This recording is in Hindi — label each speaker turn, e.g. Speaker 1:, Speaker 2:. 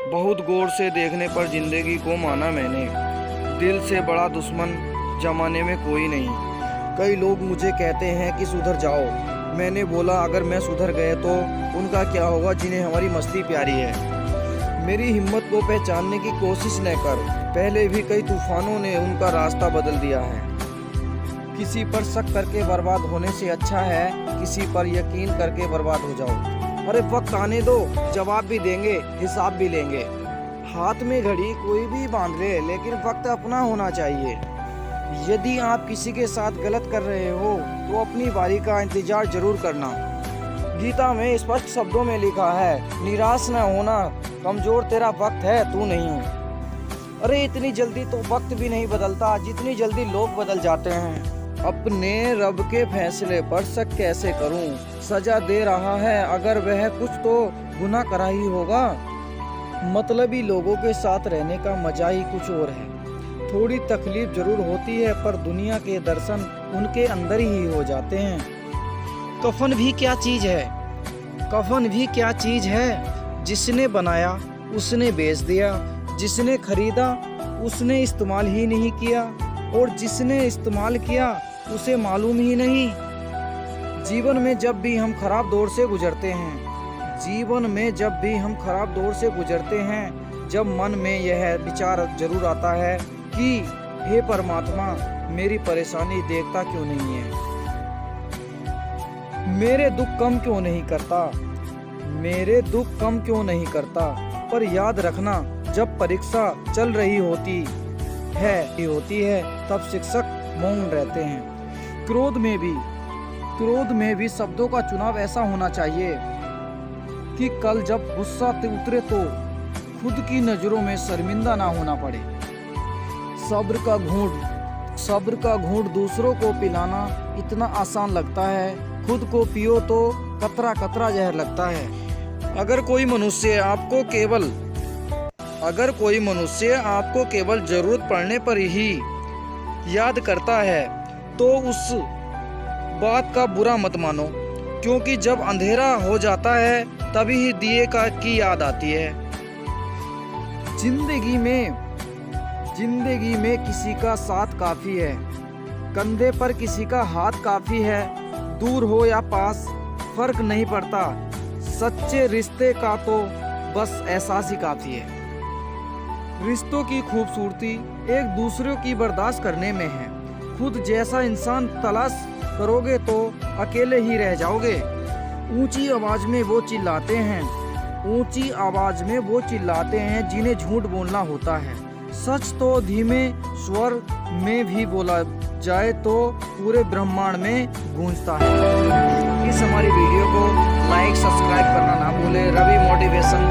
Speaker 1: बहुत गौर से देखने पर जिंदगी को माना मैंने, दिल से बड़ा दुश्मन जमाने में कोई नहीं। कई लोग मुझे कहते हैं कि सुधर जाओ। मैंने बोला अगर मैं सुधर गए तो उनका क्या होगा जिन्हें हमारी मस्ती प्यारी है। मेरी हिम्मत को पहचानने की कोशिश न कर, पहले भी कई तूफानों ने उनका रास्ता बदल दिया है। किसी पर शक करके बर्बाद होने से अच्छा है किसी पर यकीन करके बर्बाद हो जाओ। अरे वक्त आने दो, जवाब भी देंगे, हिसाब भी लेंगे। हाथ में घड़ी कोई भी बांध ले, लेकिन वक्त अपना होना चाहिए। यदि आप किसी के साथ गलत कर रहे हो तो अपनी बारी का इंतजार जरूर करना। गीता में स्पष्ट शब्दों में लिखा है, निराश न होना, कमजोर तेरा वक्त है, तू नहीं। अरे इतनी जल्दी तो वक्त भी नहीं बदलता जितनी जल्दी लोग बदल जाते हैं। अपने रब के फैसले पर शक कैसे करूं? सजा दे रहा है अगर वह कुछ तो गुनाह करा ही होगा। मतलबी लोगों के साथ रहने का मजा ही कुछ और है। थोड़ी तकलीफ जरूर होती है पर दुनिया के दर्शन उनके अंदर ही हो जाते हैं। कफन भी क्या चीज है, कफन भी क्या चीज है। जिसने बनाया उसने बेच दिया, जिसने खरीदा उसने इस्तेमाल ही नहीं किया, और जिसने इस्तेमाल किया उसे मालूम ही नहीं। जीवन में जब भी हम खराब दौर से गुजरते हैं, जीवन में जब भी हम खराब दौर से गुजरते हैं, जब मन में यह विचार जरूर आता है कि हे परमात्मा मेरी परेशानी देखता क्यों नहीं है, मेरे दुख कम क्यों नहीं करता, मेरे दुख कम क्यों नहीं करता। पर याद रखना जब परीक्षा चल रही होती है तब शिक्षक मौन रहते हैं। क्रोध में भी शब्दों का चुनाव ऐसा होना चाहिए कि कल जब गुस्सा उतरे तो खुद की नजरों में शर्मिंदा ना होना पड़े। सब्र का घूंट दूसरों को पिलाना इतना आसान लगता है, खुद को पियो तो कतरा कतरा जहर लगता है। अगर कोई मनुष्य आपको केवल जरूरत पड़ने पर ही याद करता है तो उस बात का बुरा मत मानो, क्योंकि जब अंधेरा हो जाता है तभी ही दिए की याद आती है। जिंदगी में किसी का साथ काफी है, कंधे पर किसी का हाथ काफी है। दूर हो या पास फर्क नहीं पड़ता, सच्चे रिश्ते का तो बस एहसास ही काफी है। रिश्तों की खूबसूरती एक दूसरे की बर्दाश्त करने में है। खुद जैसा इंसान तलाश करोगे तो अकेले ही रह जाओगे। ऊंची आवाज में वो चिल्लाते हैं जिन्हें झूठ बोलना होता है। सच तो धीमे स्वर में भी बोला जाए तो पूरे ब्रह्मांड में गूंजता है। इस हमारी वीडियो को लाइक सब्सक्राइब करना ना भूले। रवि मोटिवेशन